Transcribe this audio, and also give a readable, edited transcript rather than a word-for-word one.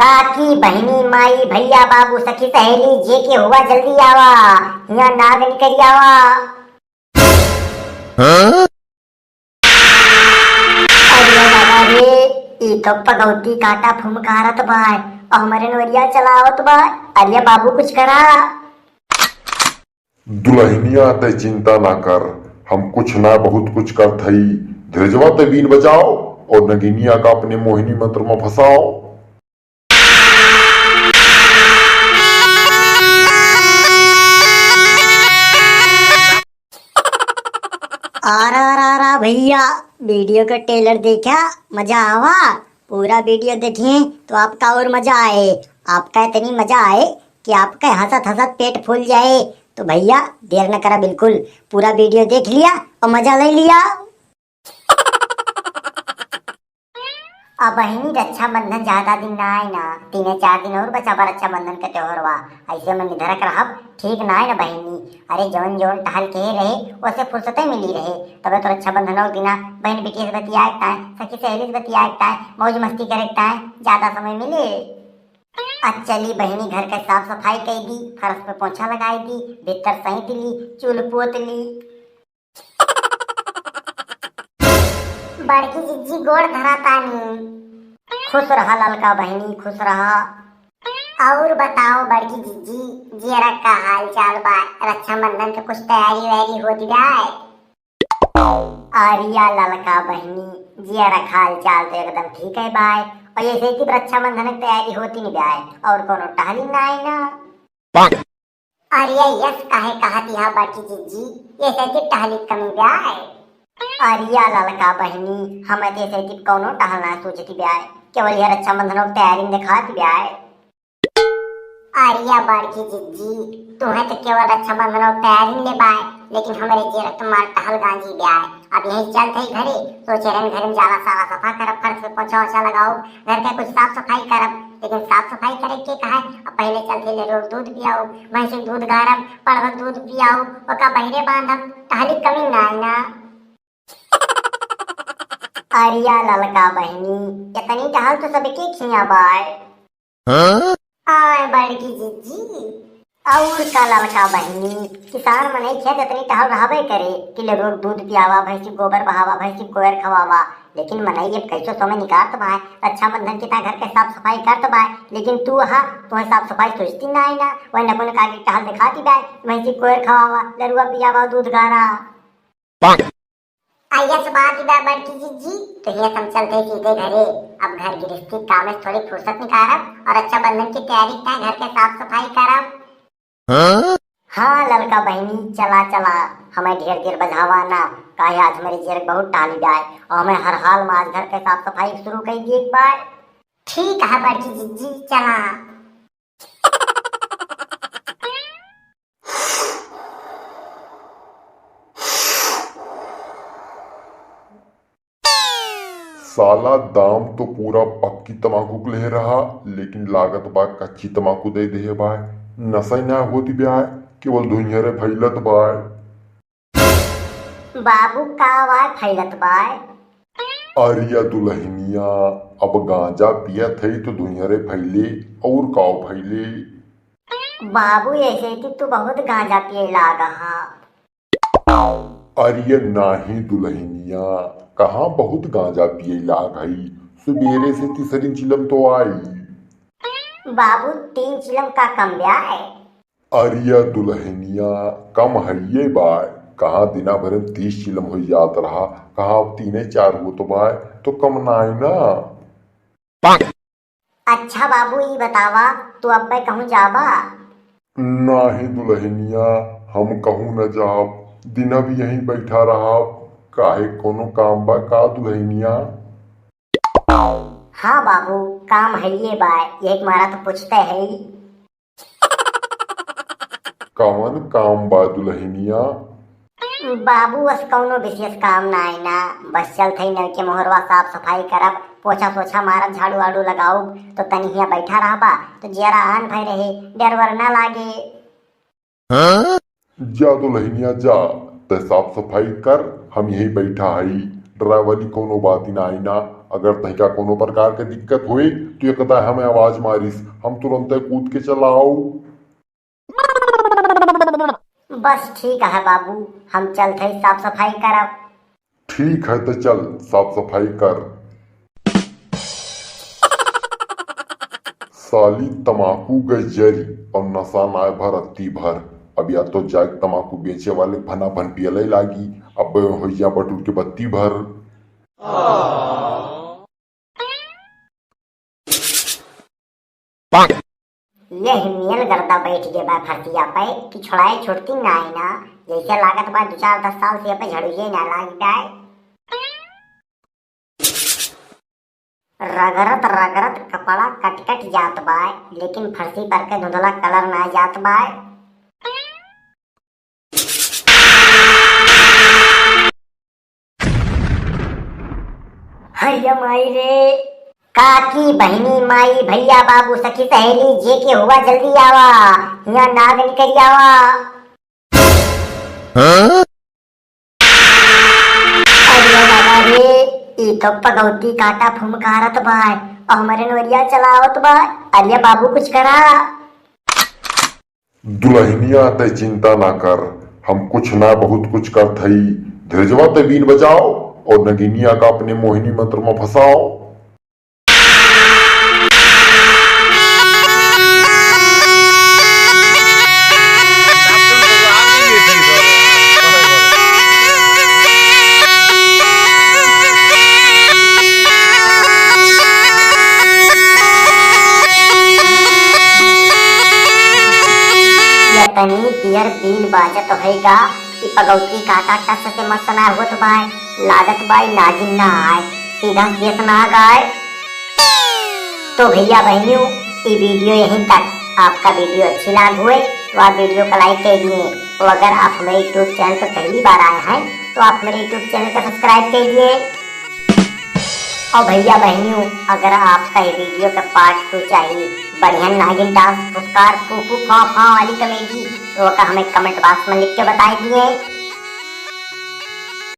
काकी बहनी माई भैया बाबू सखी सहेली जे के हुआ जल्दी आवा, यहाँ नाग निकल आवा। अरे दादा रे, ई तो पगौती काटा फुमकारत बाय और हमारे नवरिया चलावत बाय। अरे बाबू कुछ करा। दुल्हनिया ते चिंता ना कर, हम कुछ ना बहुत कुछ कर थई। धीरजवा ते बीन बजाओ और नगिनिया का अपने मोहिनी मंत्र में फंसाओ। आरा भैया, वीडियो का ट्रेलर देखा, मजा आवा। पूरा वीडियो देखिए तो आपका और मजा आए। आपका इतनी मजा आए कि आपका हंसत हंसत पेट फूल जाए। तो भैया देर न करा, बिल्कुल पूरा वीडियो देख लिया और मजा ले लिया। अब बहिनी रक्षाबंधन ज्यादा दिन ना आए ना, 3-4 दिन और बचा बा रक्षाबंधन के त्योहार बा। ऐसे में निधरक रहब ठीक ना है ना बहिनी। अरे जौन जौन टहल के रहे वैसे फुर्सतें मिली रहे, तबे तो रक्षाबंधन और दिना बहन बेटी से बतियाए टाइम, सखी सहेली से बतियाए टाइम, मौज मस्ती करे टाइम ज्यादा समय मिले। आज चली बहनी घर के साफ सफाई कर दी, फर्श पे पोछा लगाई दी, भीतर सहित ली, चूल पोत ली। बड़की जिज्जी गोड़ धरा तानी। खुश रहा ललका बहनी, खुश रहा। और बताओ बड़की जिज्जी, जियरा का हाल चाल बा? रक्षाबंधन के कुछ तैयारी वैयारी होती जाए? आरिया ललका बहनी, जियरा का हाल चाल तो एकदम ठीक है बाय। और ये कि रक्षाबंधन की तैयारी होती नहीं बाय, और कोनो टहली ना आई ना। अरिया यस काहे कहती है बड़की जिज्जी, ये कि टहली कमी बाय। आरिया ललका बहनी, हमें जैसे कि कोनो टहलना सोचती ब्याय, केवल यह रक्षाबंधन की तैयारी में दिखाती ब्याय। आरिया बड़की जिज्जी, तुम्हें तो केवल रक्षाबंधन की तैयारी में ले बाय, लेकिन हमारे जेर तुम्हार टहल गांजी ब्याय। अब यही चलते ही घरे, सोचे रहे घर में जाला सारा सफा करब, फर्श पे पोछा ओछा लगाओ, घर का कुछ साफ सफाई करब। लेकिन साफ सफाई करे के कहा है, अब पहले चलते ले रोज दूध पियाओ, भैंस दूध गारब, पड़भर दूध पियाओ, ओका बहिरे बांधब, टहली कमी ना है ना। आरिया ललका बहनी, इतनी टहल तो सबके खिया बाय। आय बड़की जिज्जी, और का ललका बहनी, किसान मने खेत इतनी टहल रहबे करे कि लोग दूध पियावा, भैंसी गोबर बहावा, भैंसी कोयर खवावा। लेकिन मने ये कैसो समय निकालत बाय, रक्षाबंधन की घर के साफ सफाई करत बाय। लेकिन तू तुम्हें साफ सफाई सोचती ना है ना, वही नकुन काली टहल दिखाती बाय, भैंसी कोयर खवावा, लरुआ पियावा, दूध गारा। आइए बात बड़की जिज्जी, तो ये हम चलते सीधे घरे। अब घर गृहस्थी काम में थोड़ी फुर्सत निकालब और रक्षाबंधन की तैयारी का घर के साफ सफाई करब। हाँ ललका बहनी, चला चला, हमें ढेर देर बजावा ना, काहे आज हमारी जेर बहुत टाली जाए और हमें हर हाल में आज घर के साफ सफाई शुरू कर दी एक बार। ठीक है बड़की जिज्जी, चला। साला दाम तो पूरा पक्की तमाकू के ले रहा, लेकिन लागत बा कच्ची तमाकू दे दे बाय। नशा ना होती ब्याय, केवल धुइयारे फैलत बाय। बाबू का वाय फैलत बाय? अरिया दुल्हनिया, अब गांजा पियत है तो धुइयारे फैले और काव फैले। बाबू ऐसे कि तू बहुत गांजा पिए लागा। अरिया नाही दुल्हनिया, कहाँ बहुत गांजा पिए लाग हई, सुबेरे से तीसरी चिलम तो आई। बाबू 3 चिलम का कम ब्याय? अरिया दुल्हनिया, कम है ये बाय, कहाँ दिना भर 30 चिलम हो जात रहा, कहाँ अब 3-4 हो तो बाय, तो कम ना आई ना। अच्छा बाबू ये बतावा, तू अब मैं कहूँ जावा? नाही दुल्हनिया, हम कहूँ न जाब, दिना भी यहीं बैठा रहा, काहे कोनो काम बा का दुल्हनिया? हाँ बाबू, काम है ये बाय, ये मारा तो पूछते है। कवन काम बा दुल्हनिया? बाबू बस कौनो विशेष काम ना है ना, बस चलते ही नल के मोहरवा साफ सफाई करब, पोछा सोछा मारब, झाड़ू वाड़ू लगाऊ, तो तनी हिया बैठा रहबा तो जरा आन भय रहे, डर वर ना लागे। जा दुल्हनिया जा, ते साफ सफाई कर, हम यहीं बैठा हई, डरावली कोनो बात ना आई ना, अगर तहिका कोनो प्रकार के दिक्कत हुई तो एकदा हमें आवाज मारिस, हम तुरंत कूद के चलाओ। बस ठीक है बाबू, हम चलते साफ सफाई करब। ठीक है तो चल साफ सफाई कर। साली तमाकू गई जरी और नशा नाय भर अत्ती भर। अब या तो जाग तमाकू बेचे वाले भना भन पियले लागी, अब होइया बटूर के बत्ती भर। ये हिमियल गर्दा बैठ गए बा फसिया पे कि छोड़ाए छुटती ना है ना, जैसे लागत बा 2-4-10 साल से पे झड़ुए ना लाग जाए। रगरत रगरत कपड़ा कट कट जात बा, लेकिन फर्सी पर के धुंधला कलर ना जात बा। हैया माई रे, काकी बहनी माई भैया बाबू सखी सहेली जे के हुआ जल्दी आवा, यहाँ नाग निकल आवा। अरे बाबा रे, ई तो पगौती काटा फुमकारत बा और हमारे नोरिया चलावत बा। अरे बाबू कुछ करा। दुल्हनिया ते चिंता ना कर, हम कुछ ना बहुत कुछ कर थई। धीरजवा ते बीन बजाओ और नगिनिया का अपने मोहिनी मंत्र में फंसाओ। तनी पियर बीन बाजत होएगा कि पगौती काटा टस से मस्त ना होत बाय, लागत बाय नागिन ना आए, सीधा केस ना गाय। तो भैया बहनियों, ये वीडियो यहीं तक। आपका वीडियो अच्छी लग हुए तो आप वीडियो को लाइक कर दिए। तो अगर आप हमारे यूट्यूब चैनल पर पहली बार आए हैं तो आप मेरे यूट्यूब चैनल को सब्सक्राइब कर दिए। और भैया बहनियों, अगर आपका ये वीडियो का पार्ट 2 चाहिए, बढ़िया नागिन डांस पुरस्कार फू फू फा फा वाली कमेडी, तो हमें कमेंट बॉक्स में लिख के बता दिए।